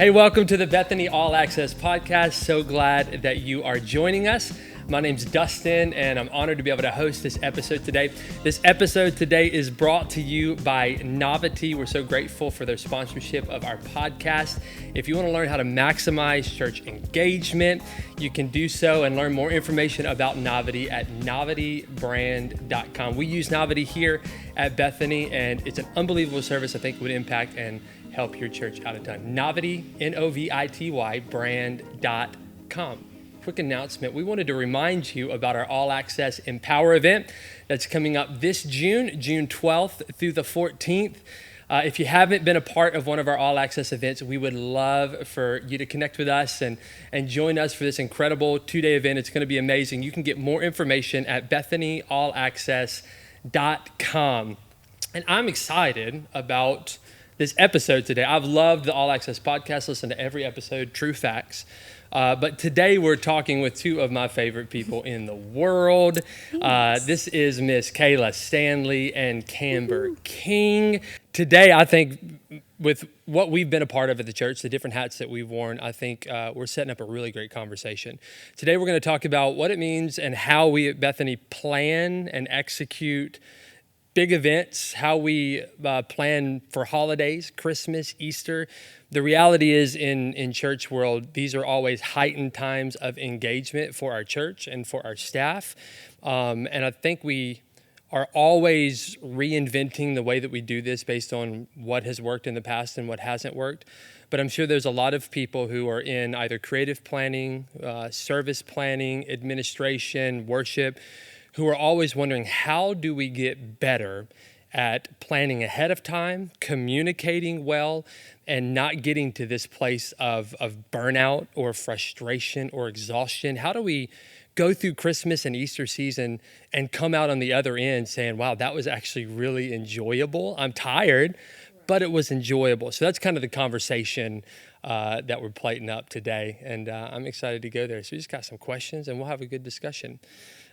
Hey, welcome to the Bethany All Access Podcast. So glad that you are joining us. My name's Dustin, and I'm honored to be able to host this episode today. This episode today is brought to you by Novity. We're so grateful for their sponsorship of our podcast. If you want to learn how to maximize church engagement, you can do so and learn more information about Novity at novitybrand.com. We use Novity here at Bethany, and it's an unbelievable service I think would impact and help your church out a ton. Novity, Novity, brand.com. Quick announcement. We wanted to remind you about our All Access Empower event that's coming up this June 12th through the 14th. If you haven't been a part of one of our All Access events, we would love for you to connect with us and join us for this incredible 2-day event. It's going to be amazing. You can get more information at BethanyAllAccess.com. And I'm excited about this episode today. I've loved the All Access podcast, listen to every episode, true facts. But today we're talking with two of my favorite people in the world. This is Miss Kayla Stanley and Kamber King. Today, I think with what we've been a part of at the church, the different hats that we've worn, I think we're setting up a really great conversation. Today, we're going to talk about what it means and how we at Bethany plan and execute big events, how we plan for holidays, Christmas, Easter. The reality is in church world, these are always heightened times of engagement for our church and for our staff. And I think we are always reinventing the way that we do this based on what has worked in the past and what hasn't worked. But I'm sure there's a lot of people who are in either creative planning, service planning, administration, worship, who are always wondering, how do we get better at planning ahead of time, communicating well, and not getting to this place of burnout or frustration or exhaustion? How do we go through Christmas and Easter season and come out on the other end saying, wow, that was actually really enjoyable. I'm tired, but it was enjoyable. So that's kind of the conversation that we're plating up today. And I'm excited to go there. So we just got some questions and we'll have a good discussion.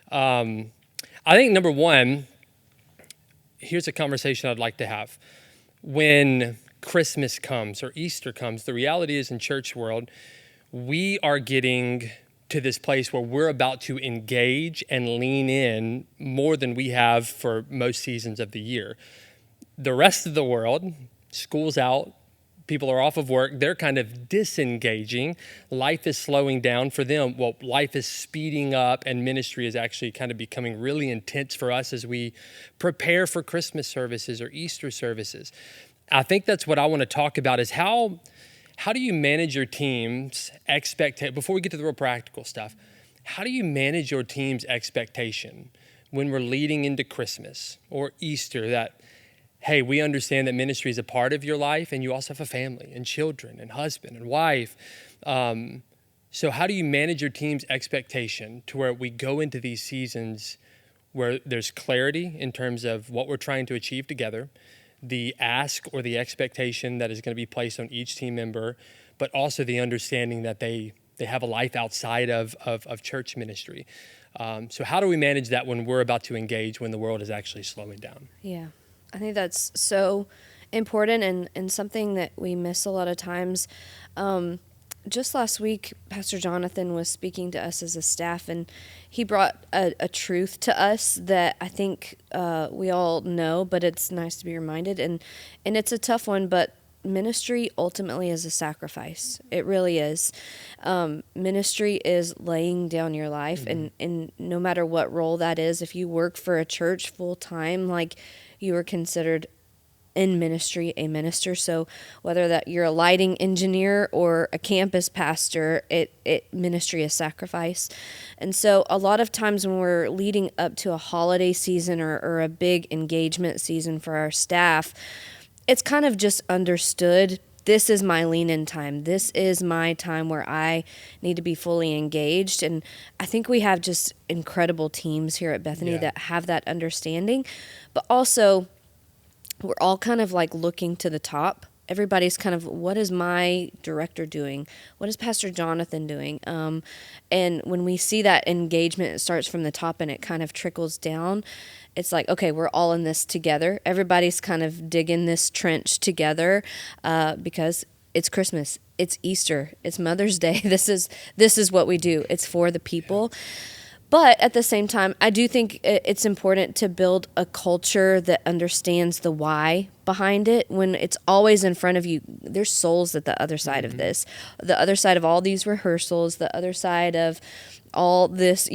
I think number one, here's a conversation I'd like to have. When Christmas comes or Easter comes, the reality is in church world, we are getting to this place where we're about to engage and lean in more than we have for most seasons of the year. The rest of the world, school's out, people are off of work, they're kind of disengaging. Life is slowing down for them. Well, life is speeding up and ministry is actually kind of becoming really intense for us as we prepare for Christmas services or Easter services. I think that's what I want to talk about is how do you manage your team's expectation, before we get to the real practical stuff, how do you manage your team's expectation when we're leading into Christmas or Easter that, hey, we understand that ministry is a part of your life and you also have a family and children and husband and wife. So how do you manage your team's expectation to where we go into these seasons where there's clarity in terms of what we're trying to achieve together, the ask or the expectation that is going to be placed on each team member, but also the understanding that they have a life outside of church ministry. So how do we manage that when we're about to engage when the world is actually slowing down? Yeah. I think that's so important and something that we miss a lot of times. Just last week, Pastor Jonathan was speaking to us as a staff, and he brought a truth to us that I think we all know, but it's nice to be reminded. And it's a tough one, but ministry ultimately is a sacrifice. It really is. Ministry is laying down your life, and no matter what role that is, if you work for a church full time, like, you are considered in ministry a minister. So whether that you're a lighting engineer or a campus pastor, it ministry is sacrifice. And so a lot of times when we're leading up to a holiday season or a big engagement season for our staff, it's kind of just understood, this is my lean-in time. This is my time where I need to be fully engaged. And I think we have just incredible teams here at Bethany that have that understanding. But also, we're all kind of like looking to the top. Everybody's kind of, what is my director doing? What is Pastor Jonathan doing? And when we see that engagement, it starts from the top and it kind of trickles down. It's like, okay, we're all in this together. Everybody's kind of digging this trench together because it's Christmas, it's Easter, it's Mother's Day. This is what we do. It's for the people. But at the same time, I do think it's important to build a culture that understands the why behind it. When it's always in front of you, there's souls at the other side of this, the other side of all these rehearsals, the other side of all this,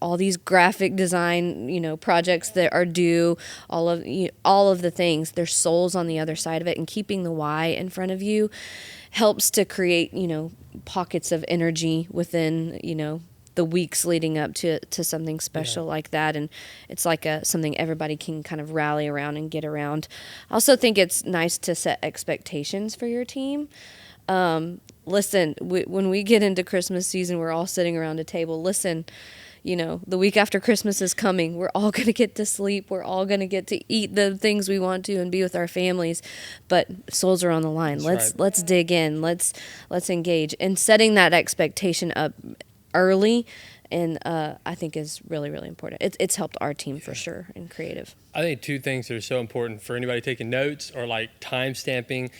all these graphic design, projects that are due, all of the things. There's souls on the other side of it, and keeping the why in front of you helps to create, pockets of energy within, the weeks leading up to something special like that. And it's like something everybody can kind of rally around and get around. I also think it's nice to set expectations for your team. Listen, when we get into Christmas season, we're all sitting around a table. Listen, the week after Christmas is coming. We're all going to get to sleep. We're all going to get to eat the things we want to and be with our families. But souls are on the line. Let's dig in. Let's engage. And setting that expectation up early, and I think is really, really important. It's helped our team for sure in creative. I think two things that are so important for anybody taking notes or like time stamping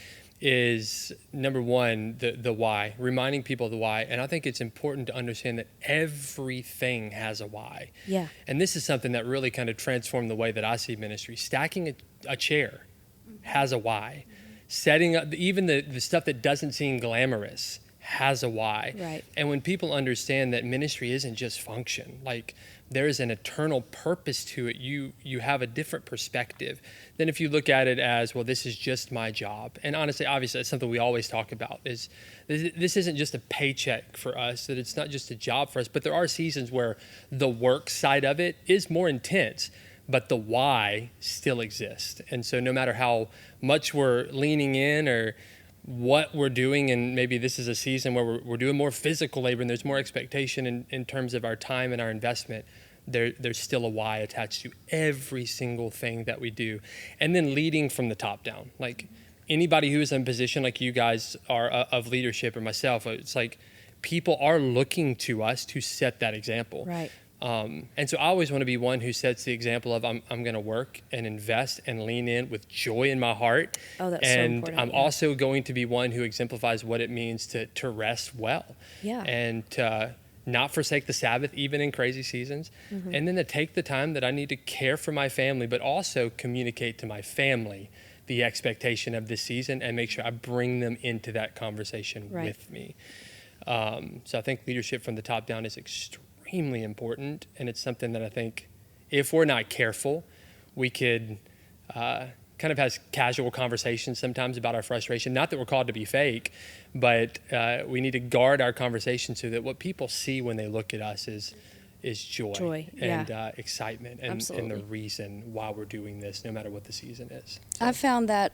is, number one, the why, reminding people of the why. And I think it's important to understand that everything has a why. Yeah. And this is something that really kind of transformed the way that I see ministry. Stacking a chair has a why. Setting up even the stuff that doesn't seem glamorous has a why. Right. And when people understand that ministry isn't just function, like there is an eternal purpose to it, you have a different perspective than if you look at it as, well, this is just my job. And honestly, obviously, that's something we always talk about, is this isn't just a paycheck for us, that it's not just a job for us, but there are seasons where the work side of it is more intense, but the why still exists. And so no matter how much we're leaning in or what we're doing, and maybe this is a season where we're doing more physical labor and there's more expectation in terms of our time and our investment, there's still a why attached to every single thing that we do. And then leading from the top down. Like anybody who is in a position like you guys are of leadership, or myself, it's like people are looking to us to set that example. Right. And so I always want to be one who sets the example of I'm going to work and invest and lean in with joy in my heart. Oh, that's so and important. I'm also going to be one who exemplifies what it means to rest well. Yeah. And to not forsake the Sabbath, even in crazy seasons. Mm-hmm. And then to take the time that I need to care for my family, but also communicate to my family the expectation of this season and make sure I bring them into that conversation with me. So I think leadership from the top down is extremely important, and it's something that I think if we're not careful, we could kind of have casual conversations sometimes about our frustration. Not that we're called to be fake, but we need to guard our conversation so that what people see when they look at us is joy and excitement and the reason why we're doing this, no matter what the season is. So. I've found that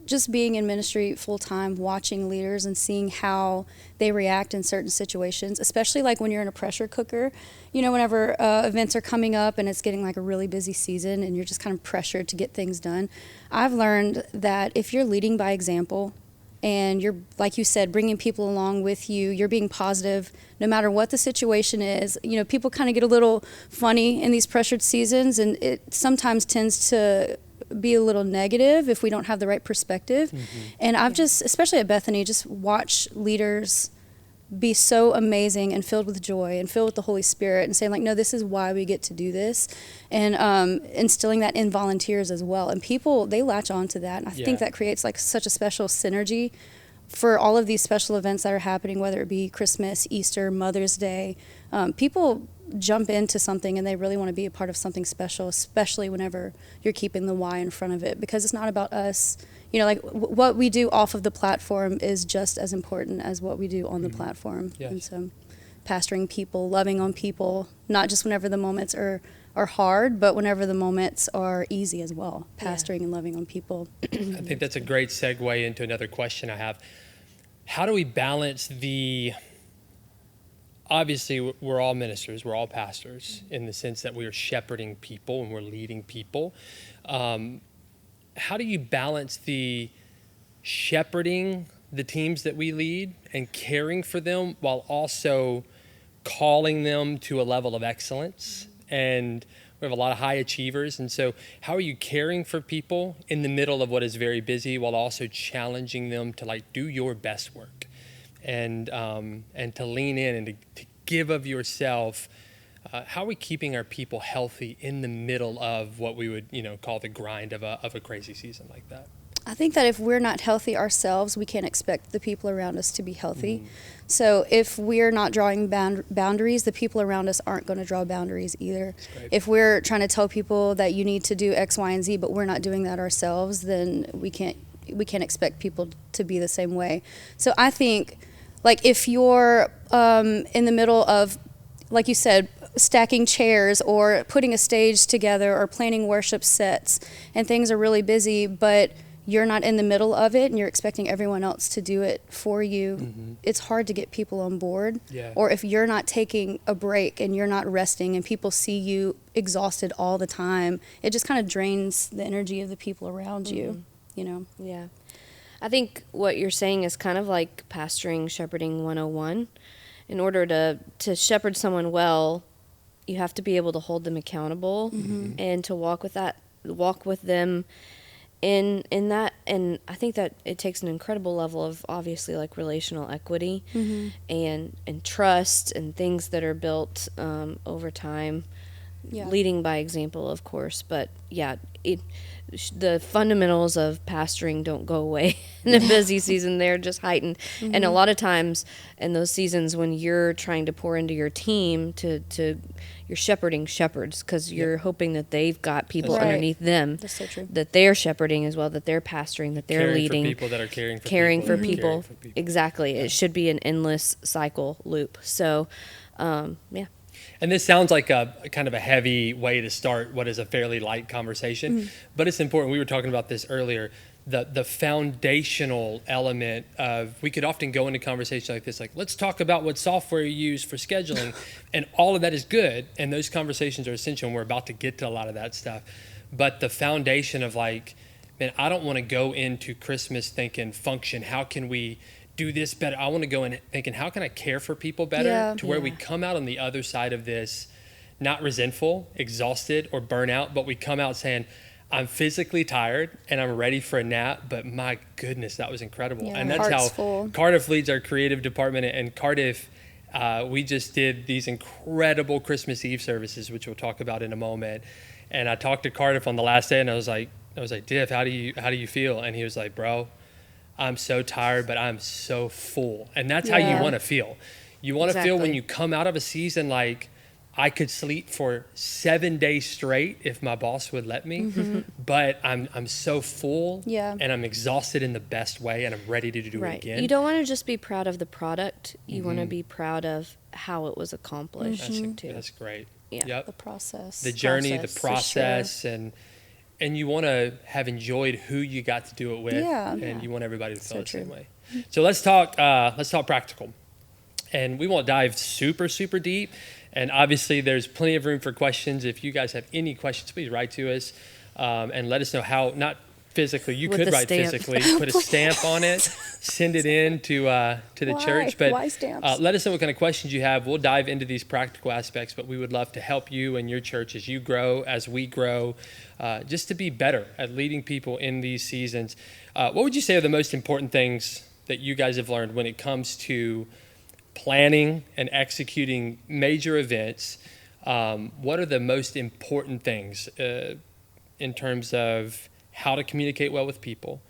just being in ministry full time, watching leaders and seeing how they react in certain situations, especially like when you're in a pressure cooker, whenever events are coming up and it's getting like a really busy season and you're just kind of pressured to get things done. I've learned that if you're leading by example and you're, like you said, bringing people along with you, you're being positive no matter what the situation is. People kind of get a little funny in these pressured seasons, and it sometimes tends to be a little negative if we don't have the right perspective. Mm-hmm. And I've just, especially at Bethany, just watched leaders be so amazing and filled with joy and filled with the Holy Spirit and saying like, no, this is why we get to do this, and instilling that in volunteers as well. And people, they latch on to that. And I think that creates like such a special synergy for all of these special events that are happening, whether it be Christmas, Easter, Mother's Day. People jump into something and they really want to be a part of something special, especially whenever you're keeping the why in front of it, because it's not about us. Like what we do off of the platform is just as important as what we do on the platform. Yes. And so pastoring people, loving on people, not just whenever the moments are hard, but whenever the moments are easy as well, pastoring and loving on people. I think that's a great segue into another question I have. How do we balance obviously we're all ministers, we're all pastors in the sense that we are shepherding people and we're leading people. How do you balance the shepherding the teams that we lead and caring for them while also calling them to a level of excellence and We have a lot of high achievers. And so how are you caring for people in the middle of what is very busy while also challenging them to like do your best work and to lean in and to give of yourself? How are we keeping our people healthy in the middle of what we would, call the grind of a crazy season like that? I think that if we're not healthy ourselves, we can't expect the people around us to be healthy. So if we're not drawing boundaries, the people around us aren't going to draw boundaries either. If we're trying to tell people that you need to do X, Y, and Z, but we're not doing that ourselves, then we can't expect people to be the same way. So I think, like, if you're in the middle of, like you said, stacking chairs or putting a stage together or planning worship sets and things are really busy, but you're not in the middle of it and you're expecting everyone else to do it for you, it's hard to get people on board. Yeah. Or if you're not taking a break and you're not resting and people see you exhausted all the time, it just kind of drains the energy of the people around you, Yeah. I think what you're saying is kind of like pastoring, shepherding 101. In order to shepherd someone well, you have to be able to hold them accountable and to walk with them in that. And I think that it takes an incredible level of, obviously, like relational equity and trust and things that are built over time, leading by example, of course. But yeah, the fundamentals of pastoring don't go away in a busy season. They're just heightened. And a lot of times in those seasons when you're trying to pour into your team, you're shepherding shepherds because you're hoping that they've got people underneath them. That's so true. That they're shepherding as well, that they're pastoring, that they're leading. For people that are caring for people. Exactly. Yeah. It should be an endless cycle loop. So, yeah. And this sounds like a kind of a heavy way to start what is a fairly light conversation, but it's important. We were talking about this earlier. The foundational element of, we could often go into conversation like this, like, let's talk about what software you use for scheduling, and all of that is good, and those conversations are essential, and we're about to get to a lot of that stuff. But the foundation of, like, man, I don't want to go into Christmas thinking function, how can we do this better? I want to go in thinking, how can I care for people better to where we come out on the other side of this, not resentful, exhausted, or burnout, but we come out saying, I'm physically tired and I'm ready for a nap, but my goodness, that was incredible. And that's how full. Cardiff leads our creative department. And Cardiff, we just did these incredible Christmas Eve services, which we'll talk about in a moment. And I talked to Cardiff on the last day, and I was like, Diff, how do you feel? And he was like, bro, I'm so tired, but I'm so full. And that's how you want to feel. You want to feel when you come out of a season like, I could sleep for 7 days straight if my boss would let me, but I'm so full and I'm exhausted in the best way, and I'm ready to do it again. You don't want to just be proud of the product. You want to be proud of how it was accomplished too. That's great. Yeah. Yep. The process. The journey, the process, and you want to have enjoyed who you got to do it with, and you want everybody to feel the same way. So let's talk practical, and we won't dive super deep. And obviously, there's plenty of room for questions. If you guys have any questions, please write to us and let us know how. Not physically, you could write physically, put a stamp on it, send it in to the church. But Why stamps? let us know what kind of questions you have. We'll dive into these practical aspects, but we would love to help you and your church as you grow, as we grow, just to be better at leading people in these seasons. What would you say are the most important things that you guys have learned when it comes to planning and executing major events? What are the most important things in terms of how to communicate well with people,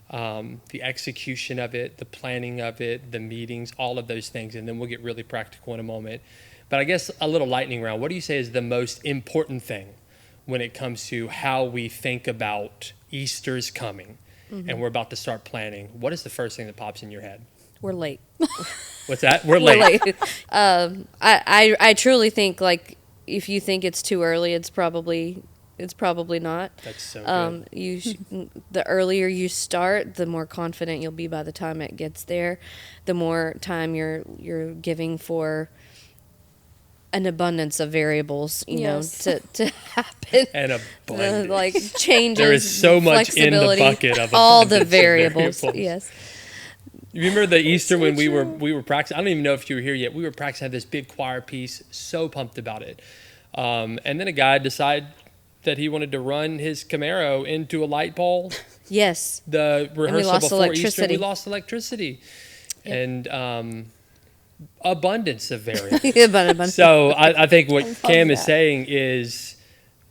the execution of it, the planning of it, the meetings, all of those things, and then we'll get really practical in a moment. But I guess a little lightning round. What do you say is the most important thing when it comes to how we think about Easter's coming and we're about to start planning? What is the first thing that pops in your head? We're late. What's that? We're late. I truly think, like, if you think it's too early, it's probably not. That's so good. The earlier you start, the more confident you'll be by the time it gets there. The more time you're giving for an abundance of variables, know, to happen. An abundance. Like changes. There is so much in the bucket of all the variables. Yes. You remember the Easter when we were practicing? I don't even know if you were here yet. We were practicing, had this big choir piece, so pumped about it. And then a guy decided that he wanted to run his Camaro into a light pole. Yes. The rehearsal lost before Easter, electricity. we lost electricity. And abundance of variables. But So I think what Cam is that. saying is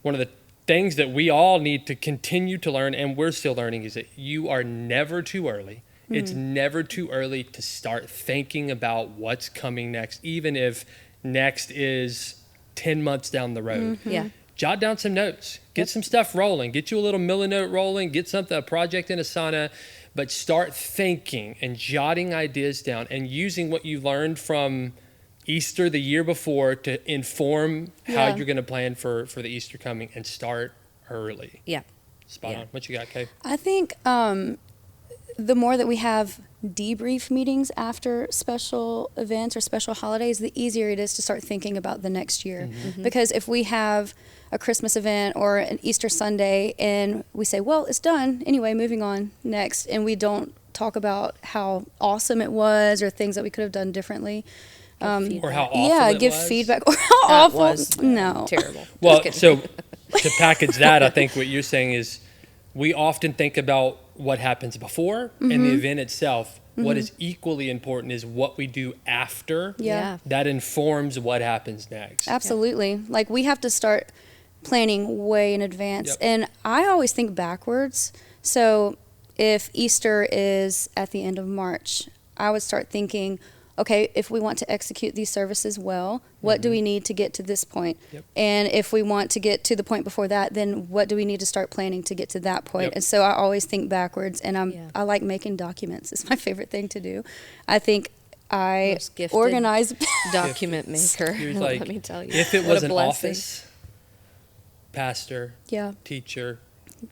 one of the things that we all need to continue to learn, and we're still learning, is that you are never too early. It's never too early to start thinking about what's coming next, even if next is 10 months down the road. Yeah. Jot down some notes, get some stuff rolling, get you a little Millinote rolling, get a project in Asana, but start thinking and jotting ideas down and using what you learned from Easter the year before to inform how Yeah. you're going to plan for the Easter coming, and start early. Yeah. Spot Yeah. on. What you got, Kay? I think the more that we have debrief meetings after special events or special holidays, the easier it is to start thinking about the next year. Because if we have a Christmas event or an Easter Sunday and we say, well, it's done anyway, moving on next, and we don't talk about how awesome it was or things that we could have done differently. Or how awful Yeah, it give was? feedback. Or how That awful. was No. terrible. Well, Just so kidding. to package that, I think what you're saying is we often think about what happens before and the event itself. What is equally important is what we do after. Yeah. That informs what happens next. Absolutely. Like we have to start planning way in advance. Yep. And I always think backwards. So if Easter is at the end of March, I would start thinking, okay, if we want to execute these services well, what do we need to get to this point? Yep. And if we want to get to the point before that, then what do we need to start planning to get to that point? Yep. And so I always think backwards, and Yeah. I like making documents. It's my favorite thing to do. I think I Most gifted. organize Document maker. He was like, Let me tell you. if it What was a an blessing. office, pastor, yeah, teacher,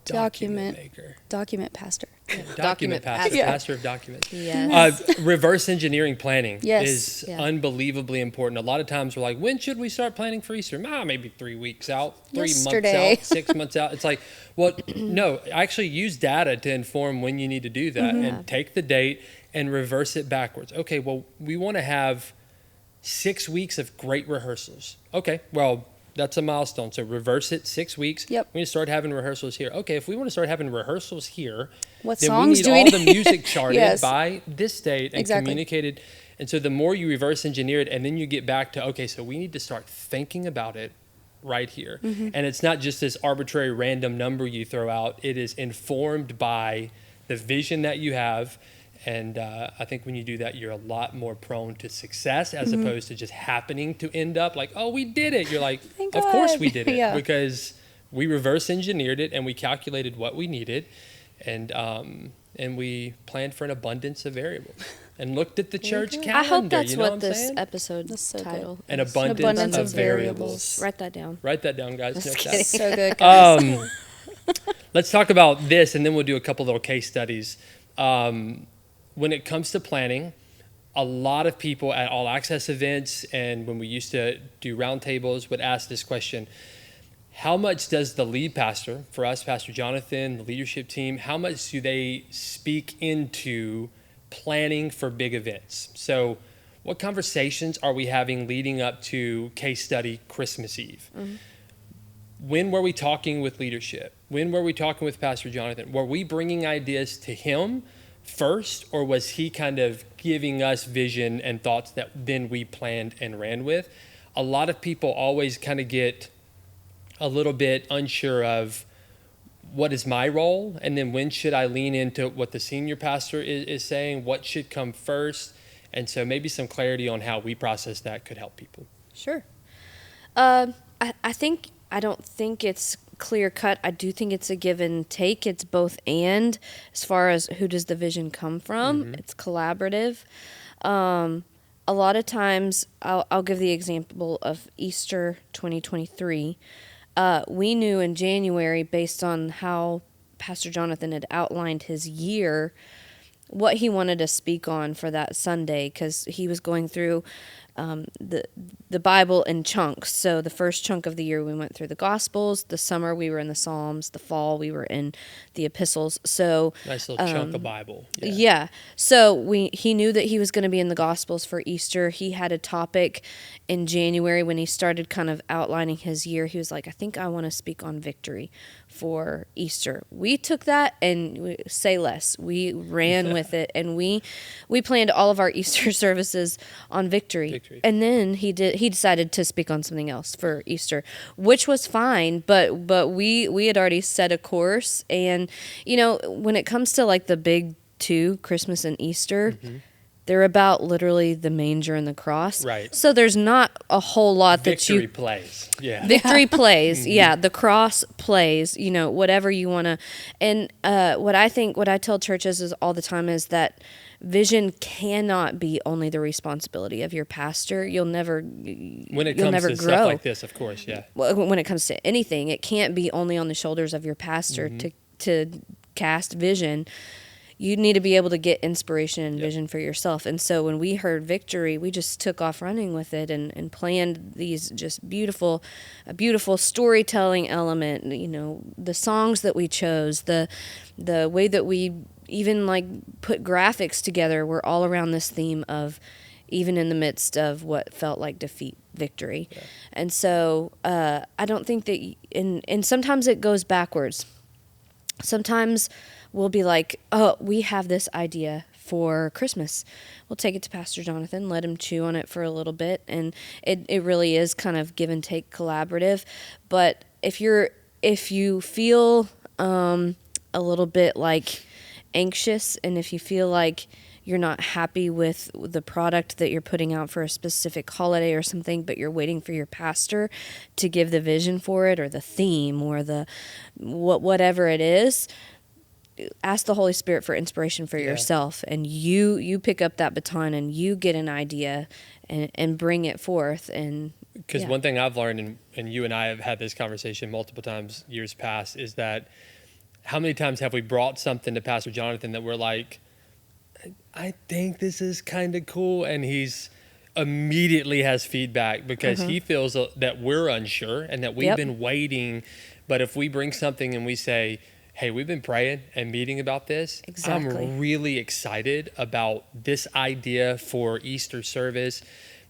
Document. maker. document pastor. Document pastor, pastor. Yeah. pastor of documents. Yes. Reverse engineering planning Yes. is Yeah. unbelievably important. A lot of times we're like, when should we start planning for Easter? Maybe 3 weeks out, 3 Yesterday. months out, 6 months out. It's like, well, no, actually use data to inform when you need to do that, and take the date and reverse it backwards. Okay, well, we want to have 6 weeks of great rehearsals. Okay, well, that's a milestone. So reverse it 6 weeks. Yep. We need to start having rehearsals here. Okay, if we want to start having rehearsals here, What then songs we do need we all need? the music charted Yes. by this date and Exactly. communicated. And so the more you reverse engineer it, and then you get back to, okay, so we need to start thinking about it right here. And it's not just this arbitrary random number you throw out. It is informed by the vision that you have. And I think when you do that, you're a lot more prone to success, as opposed to just happening to end up like, oh, we did it. You're like, Thank of course God. we did it, Yeah. because we reverse engineered it and we calculated what we needed, and we planned for an abundance of variables and looked at the church calendar. I hope that's you know what I'm this saying? episode That's so good. title An is. abundance, of variables. Write that down. Write that down, guys. Note that. So good, guys. Let's talk about this, and then we'll do a couple little case studies. When it comes to planning, a lot of people at All Access events and when we used to do roundtables would ask this question: how much does the lead pastor, for us, Pastor Jonathan, the leadership team, how much do they speak into planning for big events? So what conversations are we having leading up to case study Christmas Eve? When were we talking with leadership? When were we talking with Pastor Jonathan? Were we bringing ideas to him first, or was he kind of giving us vision and thoughts that then we planned and ran with? A lot of people always kind of get a little bit unsure of what is my role, and then when should I lean into what the senior pastor is saying, what should come first. And so maybe some clarity on how we process that could help people. Sure. I don't think it's clear cut. I do think it's a give and take. It's both and, as far as who does the vision come from. It's collaborative. A lot of times, I'll give the example of Easter 2023. We knew in January, based on how Pastor Jonathan had outlined his year, what he wanted to speak on for that Sunday, because he was going through the Bible in chunks. So the first chunk of the year we went through the Gospels. The summer we were in the Psalms. The fall we were in the epistles. So Nice little chunk of Bible. yeah. So he knew that he was going to be in the Gospels for Easter. He had a topic in January when he started kind of outlining his year. He was like, I think I want to speak on victory for Easter. We took that and say less. We ran with it, and we planned all of our Easter services on victory. And then he decided to speak on something else for Easter, which was fine, but we had already set a course. And when it comes to like the big two, Christmas and Easter, they're about literally the manger and the cross. Right. So there's not a whole lot Victory plays. Yeah. Victory plays. Yeah. The cross plays, whatever you want to. And what I tell churches is all the time is that vision cannot be only the responsibility of your pastor. You'll never when it comes to grow. Stuff like this, of course. Yeah. When it comes to anything, it can't be only on the shoulders of your pastor to cast vision. You need to be able to get inspiration and vision for yourself. And so when we heard victory, we just took off running with it and planned these just a beautiful storytelling element. The songs that we chose, the way that we even like put graphics together were all around this theme of, even in the midst of what felt like defeat, victory. Yeah. And so I don't think that, and sometimes it goes backwards. Sometimes we'll be like, oh, we have this idea for Christmas. We'll take it to Pastor Jonathan, let him chew on it for a little bit. And it really is kind of give and take collaborative. But if you feel a little bit like anxious, and if you feel like you're not happy with the product that you're putting out for a specific holiday or something, but you're waiting for your pastor to give the vision for it or the theme or whatever it is, ask the Holy Spirit for inspiration for yourself, and you pick up that baton and you get an idea and bring it forth. And because one thing I've learned, and you and I have had this conversation multiple times years past, is that how many times have we brought something to Pastor Jonathan that we're like, I think this is kind of cool, and he's immediately has feedback because he feels that we're unsure and that we've been waiting. But if we bring something and we say, hey, we've been praying and meeting about this. Exactly. I'm really excited about this idea for Easter service.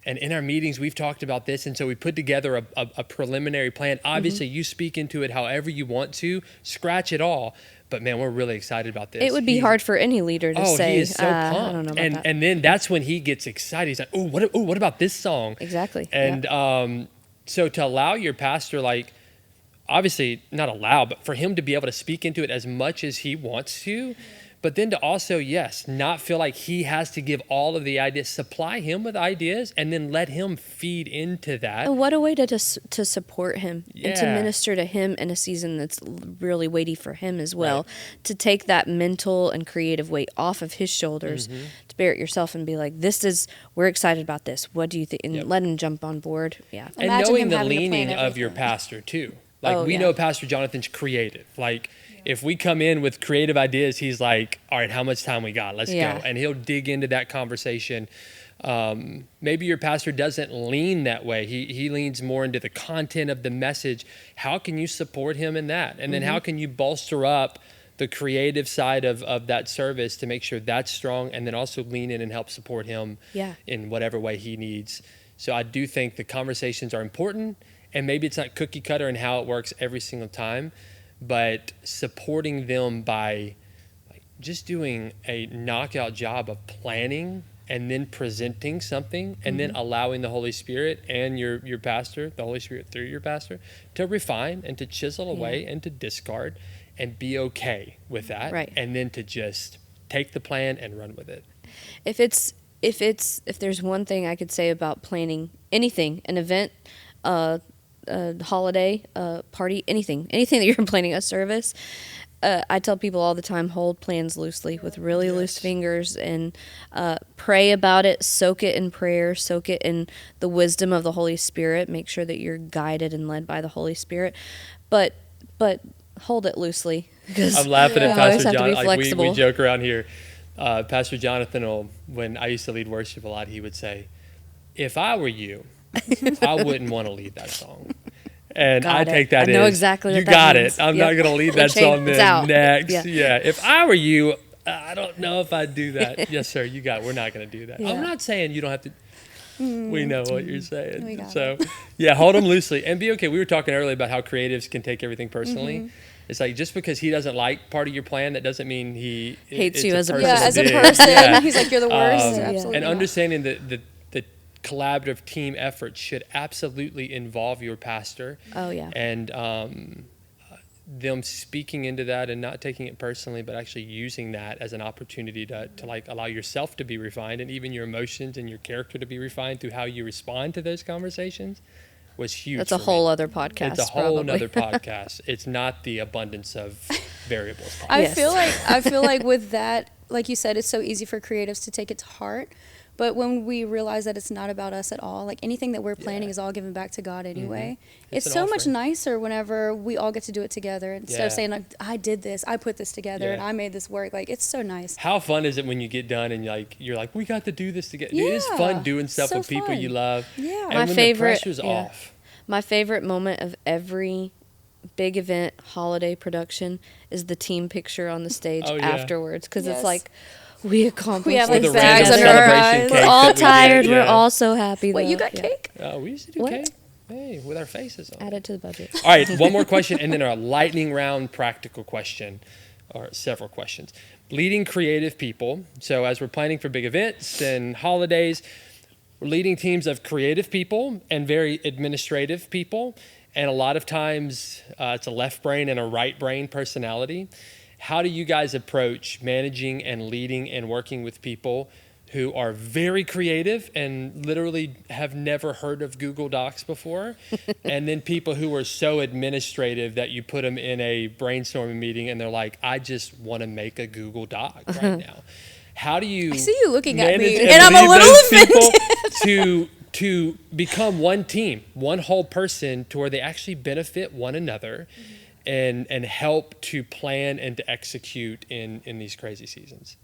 And in our meetings, we've talked about this. And so we put together a preliminary plan. Obviously, you speak into it however you want to. Scratch it all. But, man, we're really excited about this. It would be hard for any leader to say, he is so pumped. I don't know about that. And then that's when he gets excited. He's like, what about this song? Exactly. And so to allow your pastor, like, obviously not allow, but for him to be able to speak into it as much as he wants to, but then to also, not feel like he has to give all of the ideas, supply him with ideas, and then let him feed into that. And what a way to support him and to minister to him in a season that's really weighty for him as well. Right. To take that mental and creative weight off of his shoulders, to bear it yourself and be like, we're excited about this. What do you think? And let him jump on board. Yeah. And knowing the leaning of your pastor too. Like we know Pastor Jonathan's creative. Like if we come in with creative ideas, he's like, all right, how much time we got? Let's go. And he'll dig into that conversation. Maybe your pastor doesn't lean that way. He leans more into the content of the message. How can you support him in that? And then how can you bolster up the creative side of that service to make sure that's strong, and then also lean in and help support him in whatever way he needs. So I do think the conversations are important. And maybe it's not cookie cutter in how it works every single time, but supporting them by just doing a knockout job of planning and then presenting something and then allowing the Holy Spirit and your pastor, the Holy Spirit through your pastor, to refine and to chisel away and to discard and be okay with that. Right. And then to just take the plan and run with it. If there's one thing I could say about planning anything, an event, holiday, party, anything that you're planning, a service, I tell people all the time, hold plans loosely with really loose fingers and pray about it, soak it in prayer, soak it in the wisdom of the Holy Spirit, make sure that you're guided and led by the Holy Spirit, but hold it loosely. I'm laughing at Pastor John. Like we joke around here. Pastor Jonathan, when I used to lead worship a lot, he would say, if I were you, I wouldn't want to lead that song. And Got I it. take that I know as, exactly what you that got means. it. I'm Yep. not going to lead that Change- song it's then out. next. Yeah. Yeah. If I were you, I don't know if I'd do that. Yes, sir. You got it. We're not going to do that. Yeah. I'm not saying you don't have to. We know what you're We saying. got So, yeah, hold them loosely and be okay. We were talking earlier about how creatives can take everything personally. It's like just because he doesn't like part of your plan, that doesn't mean he Hates it's you as a personal Yeah, as a dig. person, Yeah. he's like, you're the worst. Yeah. Absolutely And not. understanding that the collaborative team effort should absolutely involve your pastor. Oh, yeah. And them speaking into that and not taking it personally, but actually using that as an opportunity to like allow yourself to be refined and even your emotions and your character to be refined through how you respond to those conversations was huge. That's a for whole me. other podcast. It's a whole probably. nother podcast. It's not the abundance of variables. podcast. I Yes. feel like with that, like you said, it's so easy for creatives to take it to heart. But when we realize that it's not about us at all, like anything that we're planning Yeah. is all given back to God anyway. It's It's an so much offering. nicer whenever we all get to do it together instead Yeah. of saying like, I did this, I put this together, and Yeah. I made this work. Like it's so nice. How fun is it when you get done and you're like we got to do this together? Dude, it's Yeah, fun doing stuff so with people fun. you love. Yeah. And My when favorite- the pressure's yeah. off. My favorite moment of every big event, holiday production, is the team picture on the stage Oh, yeah. afterwards. Because Yes. it's like, we accomplished We have Or like the this bags random under our celebration eyes. cake We're all that we get, tired. We're yeah. all so happy. Wait, though. you got Yeah. cake? We used to do What? cake. Hey, with our faces on. Add it to the budget. All right, one more question and then a lightning round practical question, or several questions. Leading creative people. So as we're planning for big events and holidays, we're leading teams of creative people and very administrative people. And a lot of times it's a left brain and a right brain personality. How do you guys approach managing and leading and working with people who are very creative and literally have never heard of Google Docs before, and then people who are so administrative that you put them in a brainstorming meeting and they're like, I just want to make a Google Doc right now. How do you I see you looking at manage me, and I'm lead a little those people offended. to become one team, one whole person, to where they actually benefit one another and help to plan and to execute in these crazy seasons?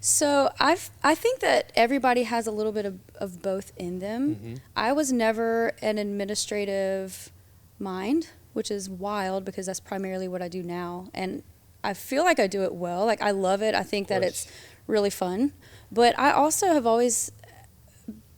So I think that everybody has a little bit of both in them. I was never an administrative mind, which is wild because that's primarily what I do now. And I feel like I do it well. Like I love it. I think that it's really fun. But I also have always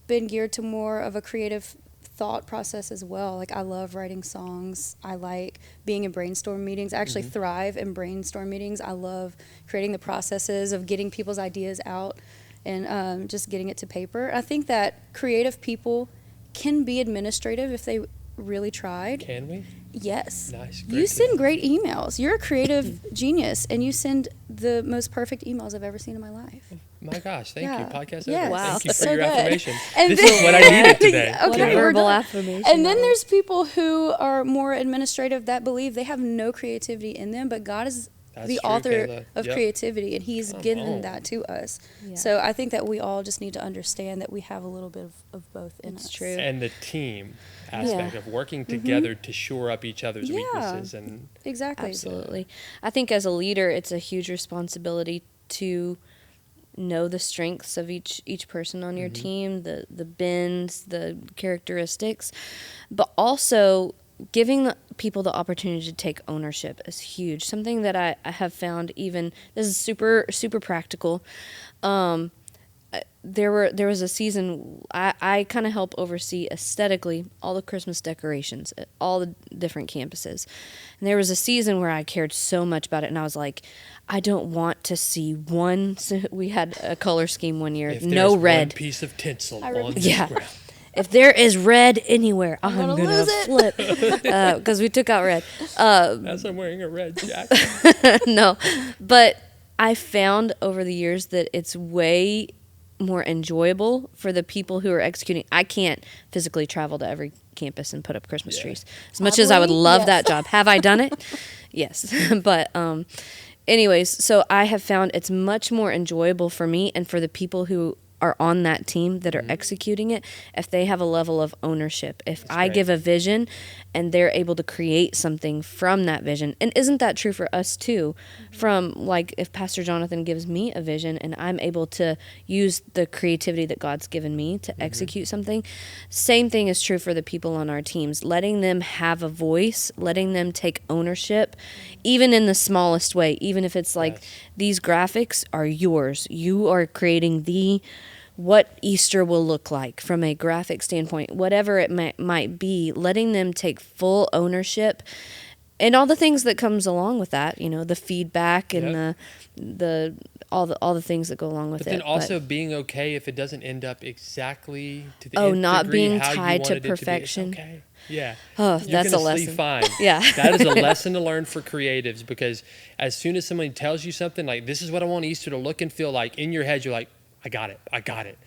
been geared to more of a creative thought process as well. Like I love writing songs. I like being in brainstorm meetings. I actually thrive in brainstorm meetings. I love creating the processes of getting people's ideas out and just getting it to paper. I think that creative people can be administrative if they really tried. Can we? Yes. Nice. You send great emails. You're a creative genius, and you send the most perfect emails I've ever seen in my life. My gosh, thank Yeah. you. Podcast Yes. over. Wow. Thank you for So your good. affirmation. And This then- is what I needed today. Okay, What a we're verbal done. affirmation. And then there's people who are more administrative that believe they have no creativity in them, but God is That's the true, author Kayla. of Yep. creativity, and He's Come given on. that to us. Yeah. So I think that we all just need to understand that we have a little bit of both in That's us. true. And the team aspect of working together to shore up each other's Yeah. weaknesses. And Exactly. Absolutely. I think as a leader, it's a huge responsibility to know the strengths of each person on your team, the bends, the characteristics, but also giving people the opportunity to take ownership is huge. Something that I have found, even this is super practical. There was a season I kind of help oversee aesthetically all the Christmas decorations at all the different campuses, and there was a season where I cared so much about it, and I was like, I don't want to see one. So we had a color scheme one year, if no there's red. one piece of tinsel I on remember- this Yeah. ground. If there is red anywhere, I'm gonna gonna lose it. flip because we took out red. As I'm wearing a red jacket. No, but I found over the years that it's way more enjoyable for the people who are executing. I can't physically travel to every campus and put up Christmas Yeah. trees. As much as I would Probably, love yes. that job. Have I done it? Yes. But anyways, so I have found it's much more enjoyable for me and for the people who are on that team that are executing it, if they have a level of ownership. If I give a vision and they're able to create something from that vision, and isn't that true for us too? From like if Pastor Jonathan gives me a vision and I'm able to use the creativity that God's given me to execute something, same thing is true for the people on our teams. Letting them have a voice, letting them take ownership, even in the smallest way, even if it's like these graphics are yours. You are creating what Easter will look like from a graphic standpoint, whatever it might be, letting them take full ownership and all the things that comes along with that, the feedback and the all the things that go along with it. But then also being okay if it doesn't end up exactly to the not degree being how tied you to wanted perfection. It to be. It's okay. Yeah. Oh, You're that's a gonna lesson. sleep fine. Yeah. That is a lesson to learn for creatives, because as soon as somebody tells you something like, this is what I want Easter to look and feel like, in your head you're like, I got it.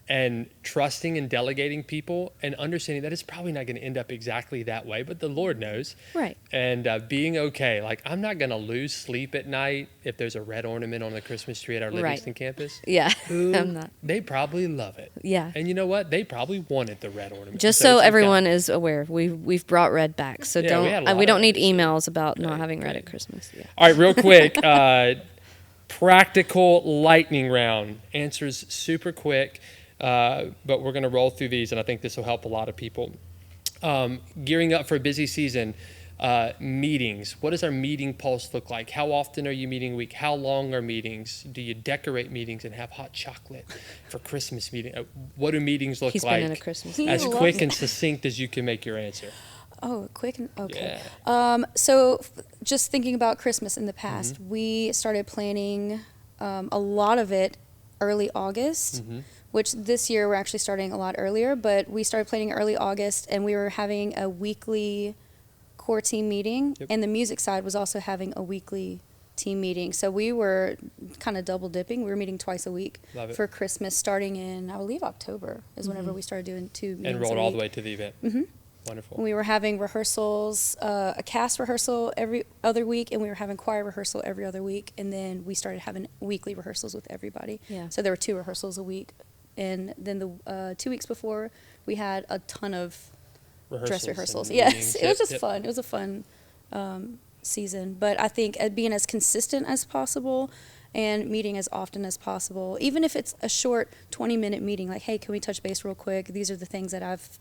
And trusting and delegating people and understanding that it's probably not going to end up exactly that way, but the Lord knows. Right. And being okay. Like, I'm not going to lose sleep at night if there's a red ornament on the Christmas tree at our Livingston campus. Yeah, I'm not. They probably love it. Yeah. And you know what? They probably wanted the red ornament. Just so everyone is aware, we've brought red back. So we don't need emails about not having red at Christmas. Yeah. All right, real quick. Practical lightning round. Answers super quick. But we're going to roll through these, and I think this will help a lot of people. Gearing up for a busy season, meetings. What does our meeting pulse look like? How often are you meeting a week? How long are meetings? Do you decorate meetings and have hot chocolate for Christmas meeting? What do meetings look He's like? been in a Christmas As quick and succinct as you can make your answer. Oh, quick and okay. Yeah. So just thinking about Christmas in the past, we started planning a lot of it early August. Which this year we're actually starting a lot earlier, but we started planning early August, and we were having a weekly core team meeting, and the music side was also having a weekly team meeting. So we were kind of double dipping. We were meeting twice a week for Christmas, starting in, I believe, October is whenever we started doing 2 meetings and rolled all the way to the event. Wonderful. We were having rehearsals, a cast rehearsal every other week, and we were having choir rehearsal every other week, and then we started having weekly rehearsals with everybody. Yeah. So there were 2 rehearsals a week. And then the 2 weeks before, we had a ton of dress rehearsals. Yes, it was just fun. It was a fun season. But I think being as consistent as possible and meeting as often as possible, even if it's a short 20-minute meeting, like, hey, can we touch base real quick? These are the things that I've,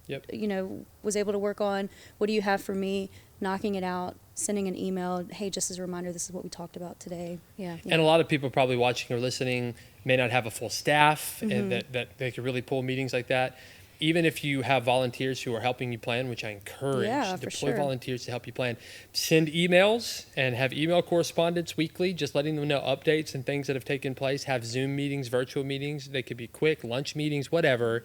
was able to work on. What do you have for me? Knocking it out, sending an email, hey, just as a reminder, this is what we talked about today. Yeah. And a lot of people probably watching or listening may not have a full staff and that they could really pull meetings like that. Even if you have volunteers who are helping you plan, which I encourage, deploy volunteers to help you plan. Send emails and have email correspondence weekly, just letting them know updates and things that have taken place. Have Zoom meetings, virtual meetings. They could be quick, lunch meetings, whatever.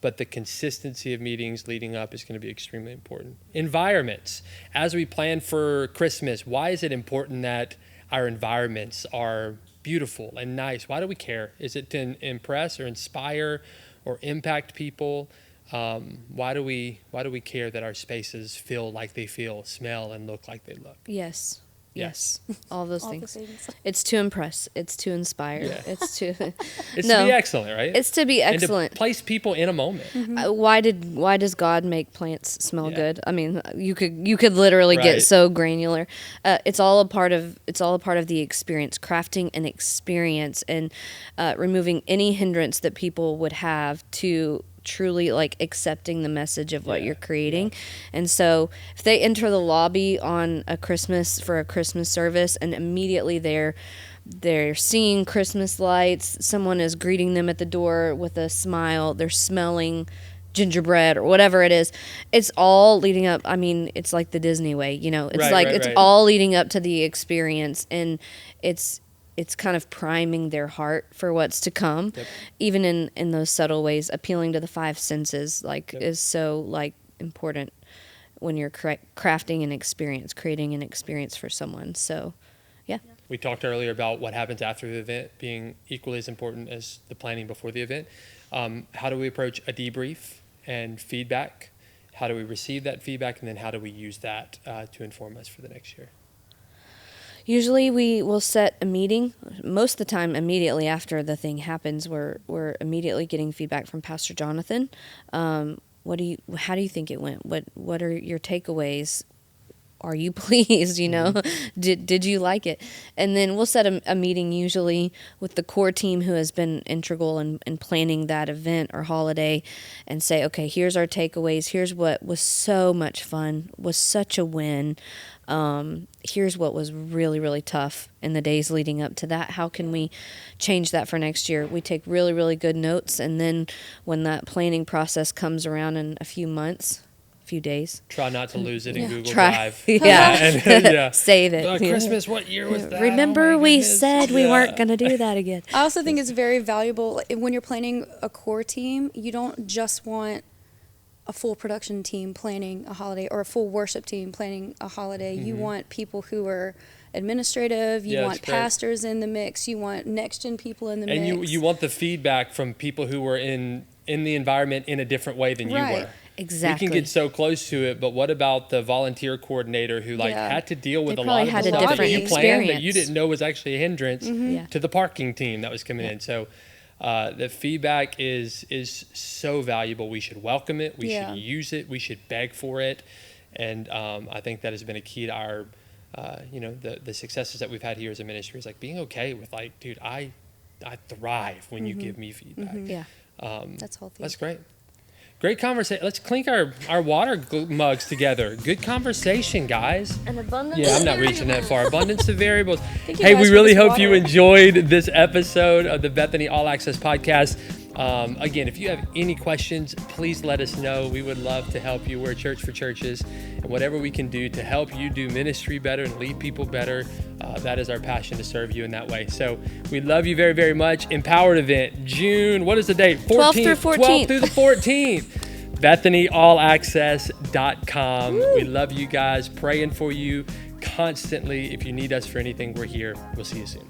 But the consistency of meetings leading up is going to be extremely important. Environments. As we plan for Christmas, why is it important that our environments are beautiful and nice? Why do we care? Is it to impress or inspire or impact people? Why do we care that our spaces feel like they feel, smell, and look like they look? Yes. All those things. It's to impress. It's to inspire. Yeah. It's to to be excellent, right? It's to be excellent. And to place people in a moment. Why does God make plants smell good? I mean, you could literally get so granular. It's all a part of the experience, crafting an experience and removing any hindrance that people would have to truly like accepting the message of what you're creating. And so if they enter the lobby on a Christmas service and immediately they're seeing Christmas lights, someone is greeting them at the door with a smile, they're smelling gingerbread or whatever it is, it's all leading up. I mean, it's like the Disney way, it's all leading up to the experience, and it's kind of priming their heart for what's to come, even in those subtle ways. Appealing to the 5 senses is so important when you're crafting an experience, creating an experience for someone. So, yeah. We talked earlier about what happens after the event being equally as important as the planning before the event. How do we approach a debrief and feedback? How do we receive that feedback, and then how do we use that to inform us for the next year? Usually we will set a meeting, most of the time, immediately after the thing happens, we're immediately getting feedback from Pastor Jonathan. How do you think it went? What are your takeaways? Are you pleased? Did you like it? And then we'll set a meeting usually with the core team who has been integral in planning that event or holiday, and say, okay, here's our takeaways. Here's what was so much fun, was such a win. Here's what was really, really tough in the days leading up to that. How can we change that for next year? We take really, really good notes, and then when that planning process comes around in a few days. Try not to lose it in Google Try- Drive. Yeah. Save it. Christmas, what year was that? Remember, Oh my we goodness. said we weren't going to do that again. I also think it's very valuable when you're planning a core team. You don't just want a full production team planning a holiday or a full worship team planning a holiday. You want people who are administrative. You want pastors in the mix. You want next gen people in the mix. And you want the feedback from people who were in the environment in a different way than you were. Exactly. We can get so close to it, but what about the volunteer coordinator who had to deal with They a lot probably of had the a stuff that different you planned that you experience. didn't know was actually a hindrance Yeah. to the parking team that was coming in. So the feedback is so valuable. We should welcome it. We should use it. We should beg for it. And I think that has been a key to our, the successes that we've had here as a ministry is like being okay with like, dude, I thrive when you give me feedback. Yeah. That's healthy. That's great. Great conversation. Let's clink our water mugs together. Good conversation, guys. An abundance. Yeah, I'm not reaching that far. Abundance of variables. Thank you Hey, guys we for really this hope water. you enjoyed this episode of the Bethany All Access Podcast. Again, if you have any questions, please let us know. We would love to help you. We're a church for churches, and whatever we can do to help you do ministry better and lead people better, that is our passion to serve you in that way. So we love you very, very much. Empowered event, June. What is the date? 12th through 14th. 12th through the 14th. BethanyAllAccess.com. We love you guys. Praying for you constantly. If you need us for anything, we're here. We'll see you soon.